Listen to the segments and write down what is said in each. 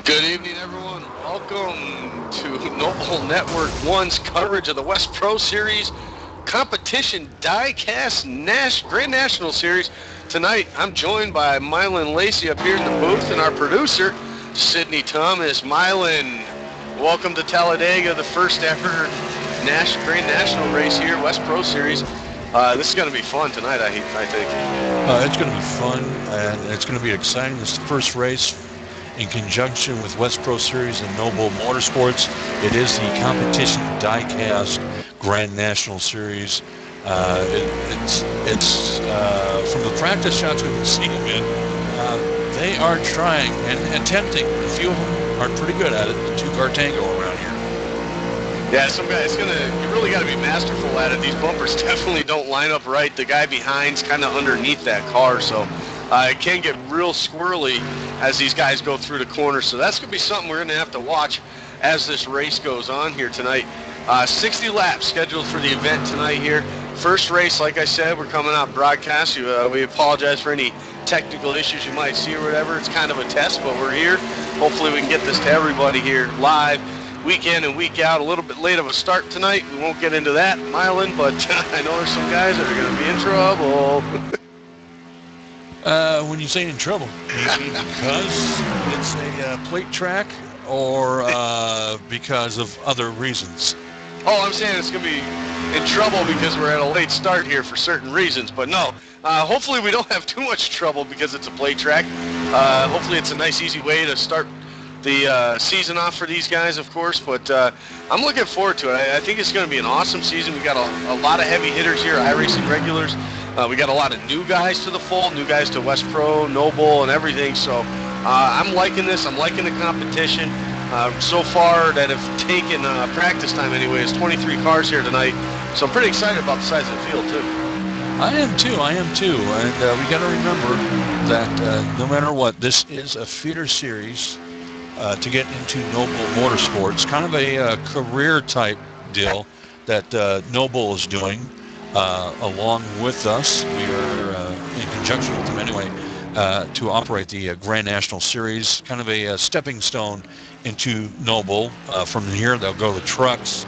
Good evening, everyone. Welcome to Noble Network One's coverage of the West Pro Series Competition Diecast Grand National Series. Tonight, I'm joined by Mylan Lacey up here in the booth and our producer, Sydney Thomas. Mylan, welcome to Talledega, the first ever Grand National race here, West Pro Series. This is going to be fun tonight, I think. It's going to be fun, and it's going to be exciting. It's the first race in conjunction with West Pro Series and Noble Motorsports. It is the Competition Diecast Grand National Series. It's from the practice shots we've been seeing in, they are trying and attempting. A few of them are pretty good at it. The two-car tango around here. Yeah, some guy, you really got to be masterful at it. These bumpers definitely don't line up right. The guy behind's kind of underneath that car, so it can get real squirrely as these guys go through the corner. So that's going to be something we're going to have to watch as this race goes on here tonight. 60 laps scheduled for the event tonight here. First race, like I said, we're coming out broadcast. We apologize for any technical issues you might see or whatever. It's kind of a test, but we're here. Hopefully we can get this to everybody here live, week in and week out. A little bit late of a start tonight. We won't get into that, Mylan, but I know there's some guys that are going to be in trouble. When you say in trouble, maybe because it's a plate track or because of other reasons? Oh, I'm saying it's going to be in trouble because we're at a late start here for certain reasons. But no, hopefully we don't have too much trouble because it's a plate track. Hopefully it's a nice, easy way to start the season off for these guys, of course. But I'm looking forward to it. I think it's going to be an awesome season. We got a lot of heavy hitters here, iRacing regulars. We got a lot of new guys to the fold, new guys to West Pro, Noble, and everything. So I'm liking this. I'm liking the competition. So far that have taken practice time anyway is 23 cars here tonight. So I'm pretty excited about the size of the field, too. I am too. And we got to remember that no matter what, this is a feeder series to get into Noble Motorsports, kind of a career type deal that Noble is doing. Along with us, we are in conjunction with them anyway, to operate the Grand National Series, kind of a stepping stone into Noble. From here, they'll go to trucks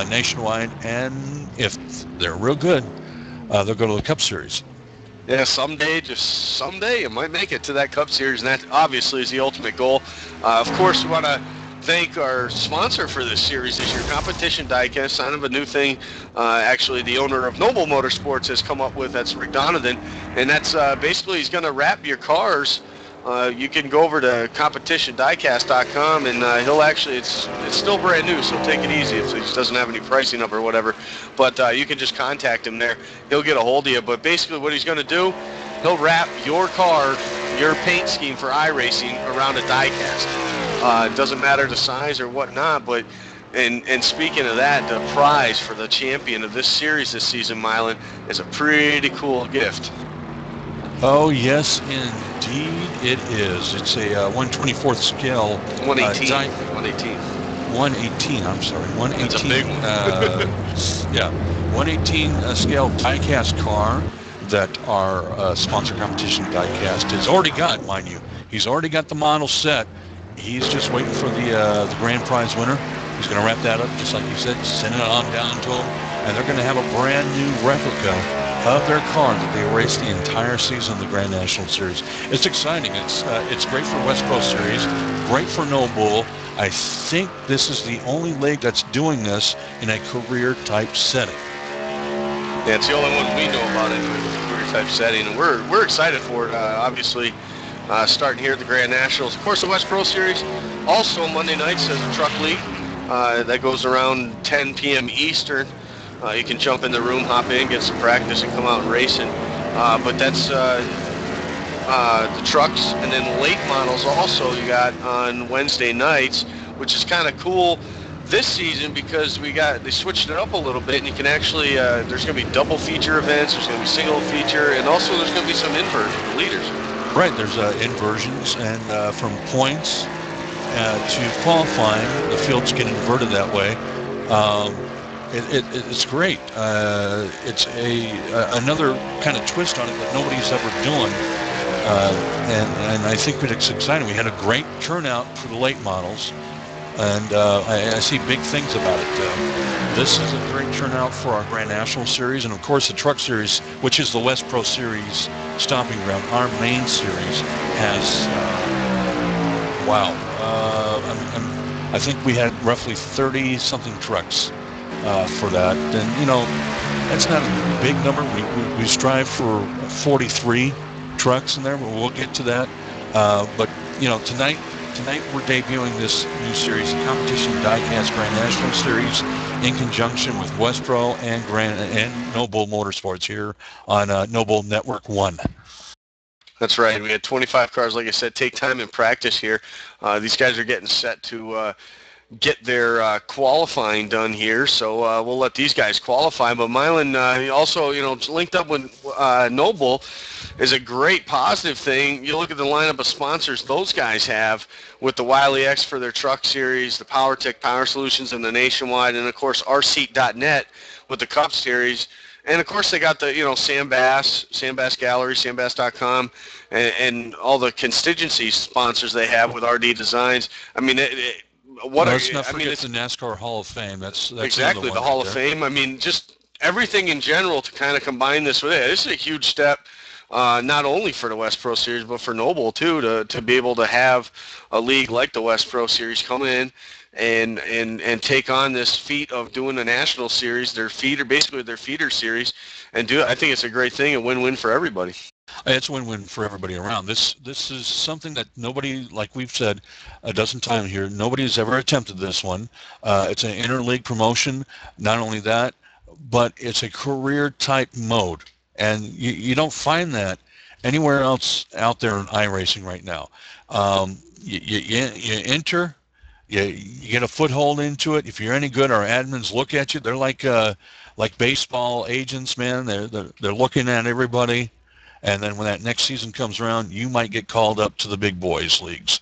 nationwide, and if they're real good, they'll go to the Cup Series. Yeah, someday, it might make it to that Cup Series, and that obviously is the ultimate goal. Of course, we want to thank our sponsor for this series this year, Competition Diecast, kind of a new thing. Actually, the owner of Noble Motorsports has come up with. That's Rick Donovan, and that's basically he's going to wrap your cars. You can go over to competitiondiecast.com, and he'll actually, it's still brand new, so take it easy if he doesn't have any pricing up or whatever. But you can just contact him there. He'll get a hold of you. But basically what he's going to do, he'll wrap your car, your paint scheme for iRacing around a diecast. It doesn't matter the size or whatnot, but and speaking of that, the prize for the champion of this series this season, Mylan, is a pretty cool gift. Oh, yes, indeed it is. It's a 1/24th scale. 118. 118. 118, I'm sorry. 118. That's a big one. Yeah, 118 scale diecast car that our sponsor Competition Diecast has already got, mind you. He's already got the model set. He's just waiting for the grand prize winner. He's going to wrap that up, just like you said, send it on down to him, and they're going to have a brand new replica of their car that they raced the entire season of the Grand National Series. It's exciting. It's great for West Pro Series, great for Noble. I think this is the only league that's doing this in a career-type setting. Yeah, it's the only one we know about it with a career-type setting, and we're excited for it, obviously. Starting here at the Grand Nationals. Of course, the West Pro Series, also Monday nights as a truck league. That goes around 10 p.m. Eastern. You can jump in the room, hop in, get some practice, and come out and racing. But that's the trucks, and then late models also you got on Wednesday nights, which is kind of cool this season because they switched it up a little bit, and you can actually there's going to be double feature events, there's going to be single feature, and also there's going to be some inversion for leaders. Right, there's inversions, and from points to qualifying, the fields get inverted that way. It's great. It's another kind of twist on it that nobody's ever done. and I think it's exciting. We had a great turnout for the late models, and I see big things about it. This is a great turnout for our Grand National Series, and of course the Truck Series, which is the West Pro Series stomping ground. Our main series has, wow, I think we had roughly 30-something trucks for that. And, you know, that's not a big number. We strive for 43 trucks in there, but we'll get to that. But, you know, tonight we're debuting this new series, the Competition Diecast Grand National Series, in conjunction with West Pro and Noble Motorsports here on Noble Network 1. That's right. We had 25 cars, like I said, take time in practice here. These guys are getting set to get their qualifying done here, so we'll let these guys qualify. But Mylan also, you know, linked up with Noble is a great positive thing. You look at the lineup of sponsors those guys have with the Wiley X for their truck series, the PowerTech Power Solutions, and the Nationwide, and of course rseat.net with the Cup series. And of course they got the, you know, Sam Bass Gallery, sambass.com, and all the constituency sponsors they have with RD Designs. I mean, let's not forget the NASCAR Hall of Fame. That's exactly the Hall of Fame. I mean, just everything in general to kind of combine this with it. This is a huge step, not only for the West Pro Series, but for Noble too, to be able to have a league like the West Pro Series come in and take on this feat of doing the National Series, their feeder series, and do it. I think it's a great thing, a win-win for everybody. It's a win-win for everybody around. This is something that nobody, like we've said a dozen times here, nobody has ever attempted this one. It's an interleague promotion. Not only that, but it's a career-type mode. And you don't find that anywhere else out there in iRacing right now. You enter, you get a foothold into it. If you're any good, our admins look at you. They're like baseball agents, man. They're looking at everybody. And then when that next season comes around, you might get called up to the big boys leagues.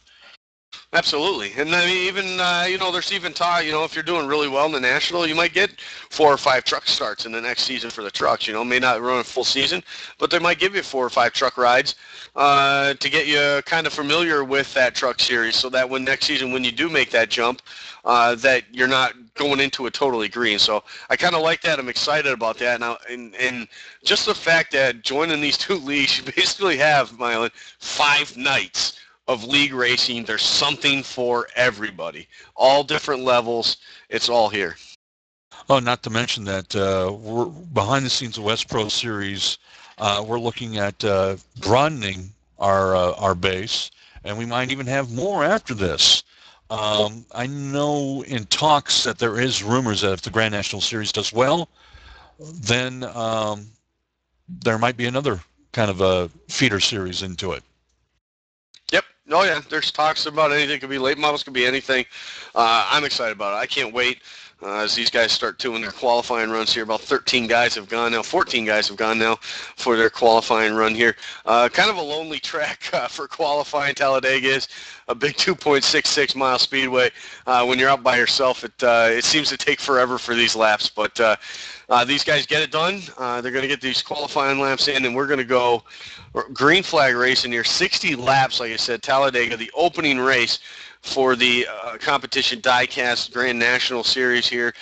Absolutely. And I mean, even, you know, there's even talk, you know, if you're doing really well in the National, you might get 4 or 5 truck starts in the next season for the trucks. You know, may not run a full season, but they might give you 4 or 5 truck rides to get you kind of familiar with that truck series, so that when next season, when you do make that jump, that you're not going into it totally green. So I kind of like that. I'm excited about that now. And just the fact that joining these 2 leagues, you basically have, Mylan, 5 nights of league racing. There's something for everybody, all different levels. It's all here. Oh, not to mention that we're behind the scenes of West Pro Series. We're looking at broadening our base, and we might even have more after this. I know in talks that there is rumors that if the Grand National Series does well, then there might be another kind of a feeder series into it. Yep. Oh, yeah. There's talks about anything. It could be late models, could be anything. I'm excited about it. I can't wait as these guys start doing their qualifying runs here. About 13 guys have gone now. 14 guys have gone now for their qualifying run here. Kind of a lonely track for qualifying. Talledega is a big 2.66 mile speedway. When you're out by yourself, it seems to take forever for these laps. But these guys get it done. They're going to get these qualifying laps in, and we're going to go green flag racing here. 60 laps, like I said, Talledega, the opening race for the competition diecast Grand National Series here,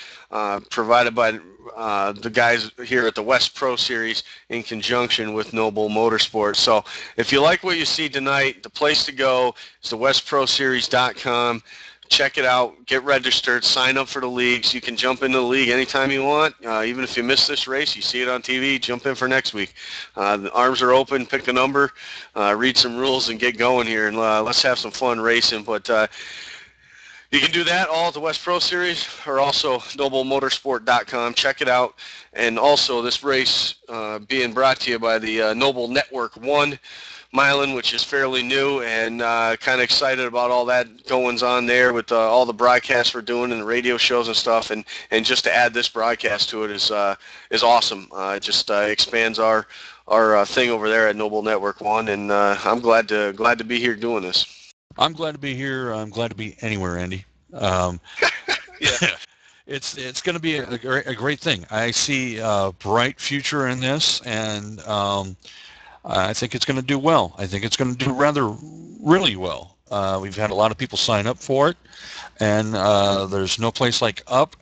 provided by the guys here at the West Pro Series in conjunction with Noble Motorsports. So if you like what you see tonight, the place to go is the westproseries.com. Check it out, get registered, sign up for the leagues. You can jump into the league anytime you want. Even if you miss this race, you see it on TV, jump in for next week. The arms are open, pick a number, read some rules, and get going here. And let's have some fun racing. But you can do that all at the West Pro Series or also noblemotorsport.com. Check it out. And also this race being brought to you by the Noble Network 1. Mylan, which is fairly new, and kind of excited about all that goings on there with all the broadcasts we're doing and the radio shows and stuff, and just to add this broadcast to it is awesome. It just expands our thing over there at Noble Network 1, and I'm glad to be here doing this. I'm glad to be here. I'm glad to be anywhere, Andy. Yeah. It's going to be a great thing. I see a bright future in this, and I think it's going to do well. I think it's going to do really well. We've had a lot of people sign up for it, and there's no place like up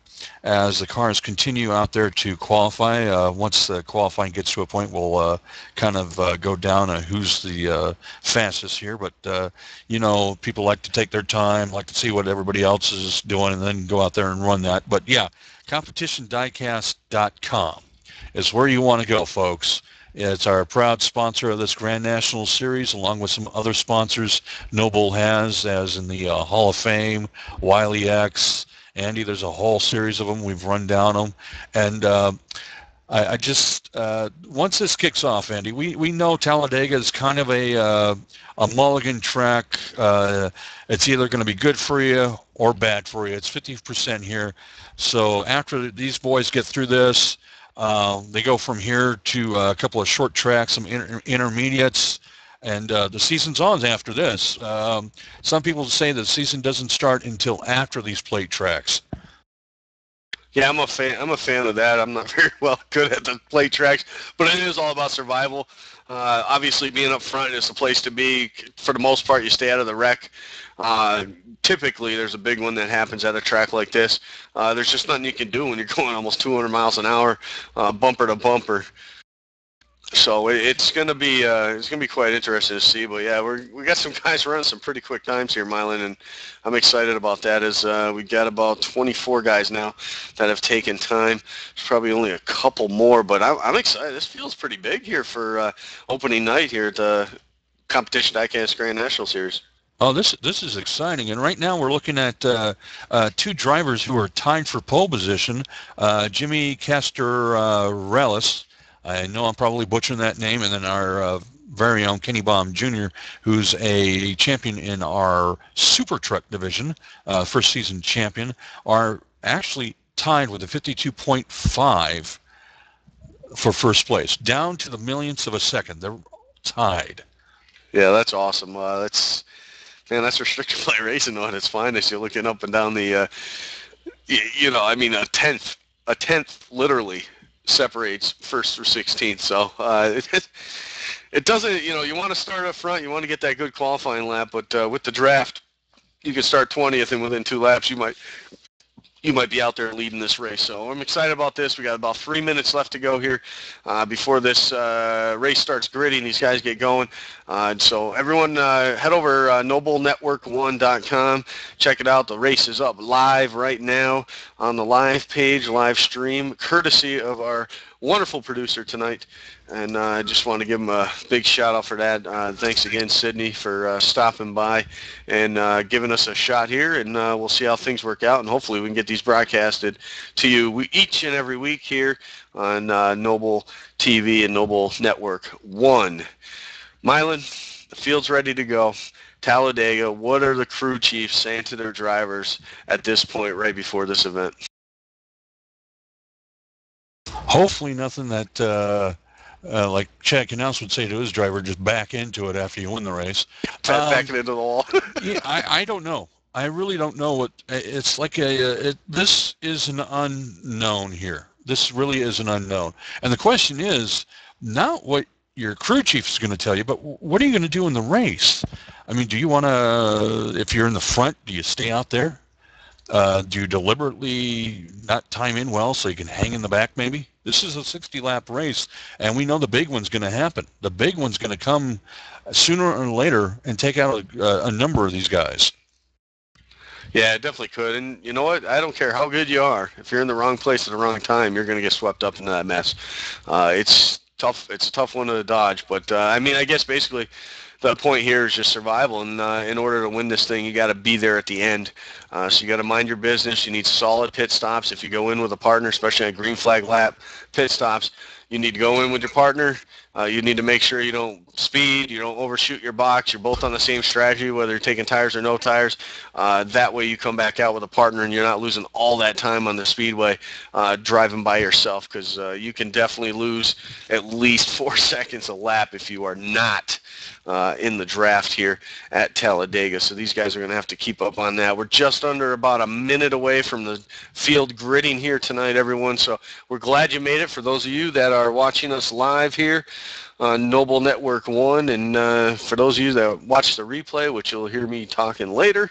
as the cars continue out there to qualify. Once the qualifying gets to a point, we'll kind of go down who's the fastest here. But, people like to take their time, like to see what everybody else is doing, and then go out there and run that. But, yeah, competitiondiecast.com is where you want to go, folks. It's our proud sponsor of this Grand National Series, along with some other sponsors Noble has, as in the Hall of Fame, Wiley X, Andy. There's a whole series of them. We've run down them. And I just, once this kicks off, Andy, we know Talledega is kind of a mulligan track. It's either going to be good for you or bad for you. It's 50% here. So after these boys get through this, they go from here to a couple of short tracks, some intermediates, and the season's on after this. Some people say the season doesn't start until after these plate tracks. Yeah, I'm a fan of that. I'm not very good at the plate tracks, but it is all about survival. Obviously, being up front is the place to be. For the most part, you stay out of the wreck. Typically, there's a big one that happens at a track like this. There's just nothing you can do when you're going almost 200 miles an hour, bumper to bumper. So it's gonna be quite interesting to see. But yeah, we got some guys running some pretty quick times here, Mylan, and I'm excited about that. As we got about 24 guys now that have taken time. There's probably only a couple more, but I'm excited. This feels pretty big here for opening night here at the Competition Diecast Grand National Series. Oh, this is exciting, and right now we're looking at two drivers who are tied for pole position. Jimmy Castor-Relis. I know I'm probably butchering that name, and then our very own Kenny Baum Jr., who's a champion in our Super Truck division, first season champion, are actually tied with a 52.5 for first place, down to the millionths of a second. They're tied. Yeah, that's awesome. That's restricted play racing on its finest. You're looking up and down the, a tenth literally separates first through 16th. So it doesn't, you want to start up front. You want to get that good qualifying lap, but with the draft, you can start 20th, and within 2 laps, you might be out there leading this race. So I'm excited about this. We got about 3 minutes left to go here before this race starts gritting. These guys get going. So everyone head over noblenetwork1.com. Check it out. The race is up live right now on the live page, live stream, courtesy of our wonderful producer tonight. And I just want to give him a big shout out for that. Thanks again, Sydney, for stopping by and giving us a shot here. And we'll see how things work out. And hopefully we can get these broadcasted to you each and every week here on Noble TV and Noble Network 1. Mylan, the field's ready to go. Talledega, what are the crew chiefs saying to their drivers at this point right before this event? Hopefully nothing that... like Chad Knaus would say to his driver, just back into it after you win the race. Back into the wall. Yeah, I don't know. I really don't know what it's like. This is an unknown here. This really is an unknown. And the question is not what your crew chief is going to tell you, but what are you going to do in the race? I mean, do you want to, if you're in the front, do you stay out there? Do you deliberately not time in well so you can hang in the back maybe? This is a 60-lap race, and we know the big one's going to happen. The big one's going to come sooner or later and take out a number of these guys. Yeah, it definitely could. And you know what? I don't care how good you are. If you're in the wrong place at the wrong time, you're going to get swept up into that mess. It's tough. It's a tough one to dodge. But, I guess basically the point here is just survival. And in order to win this thing, you got to be there at the end. So you got to mind your business. You need solid pit stops. If you go in with a partner, especially on a green flag lap pit stops, you need to go in with your partner. You need to make sure you don't speed, you don't overshoot your box. You're both on the same strategy, whether you're taking tires or no tires. That way you come back out with a partner and you're not losing all that time on the speedway driving by yourself, because you can definitely lose at least 4 seconds a lap if you are not in the draft here at Talledega. So these guys are going to have to keep up on that. We're just under about a minute away from the field gridding here tonight, everyone. So we're glad you made it. For those of you that are watching us live here on Noble Network 1, and for those of you that watch the replay, which you'll hear me talking later,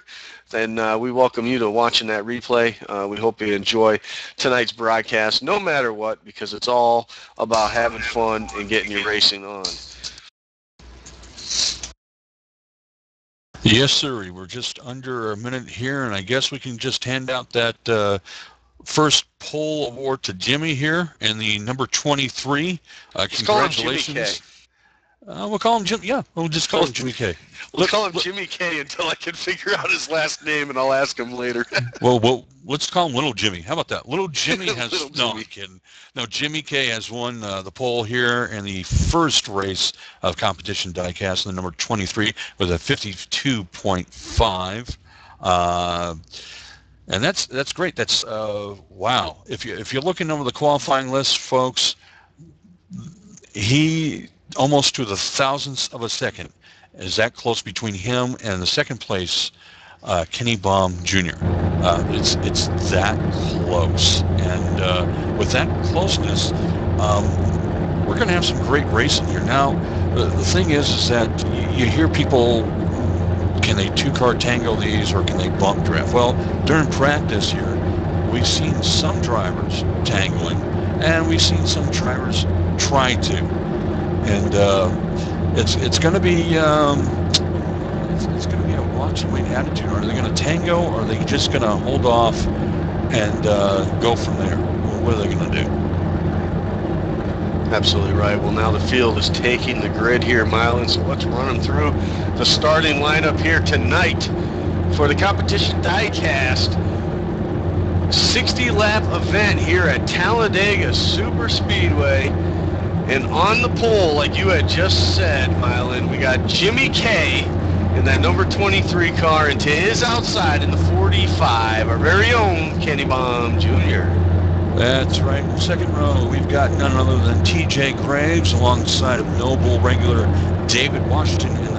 then we welcome you to watching that replay. We hope you enjoy tonight's broadcast, no matter what, because it's all about having fun and getting your racing on. Yes, sir. We're just under a minute here, and I guess we can just hand out that first pole award to Jimmy here in the number 23. Congratulations. We'll call him Jim. Yeah, we'll just call him Jimmy K. We'll call him Jimmy K until I can figure out his last name, and I'll ask him later. well, let's call him Little Jimmy. How about that? Little Jimmy has no, I'm kidding. No, Jimmy K has won the pole here in the first race of competition diecast, the number 23 with a 52.5. And that's great. That's wow. If you're looking over the qualifying list, folks, he almost to the thousandths of a second is that close between him and the second place Kenny Baum Jr. It's that close, and with that closeness, we're going to have some great racing here. Now, the thing is that you hear people, can they two-car tango these or can they bump draft? Well, during practice here, we've seen some drivers tangling, and we've seen some drivers try to. And it's going to be it's going to be a watch and wait attitude. Are they going to tango, or are they just going to hold off and go from there? What are they going to do? Absolutely right. Well, now the field is taking the grid here, Mylan. So let's run them through the starting lineup here tonight for the competition diecast 60-lap event here at Talledega Super Speedway. And on the pole, like you had just said, Mylan, we got Jimmy K in that number 23 car, and to his outside in the 45, our very own Kenny Baum Jr. That's right. In the second row, we've got none other than T.J. Graves alongside of Noble regular David Washington in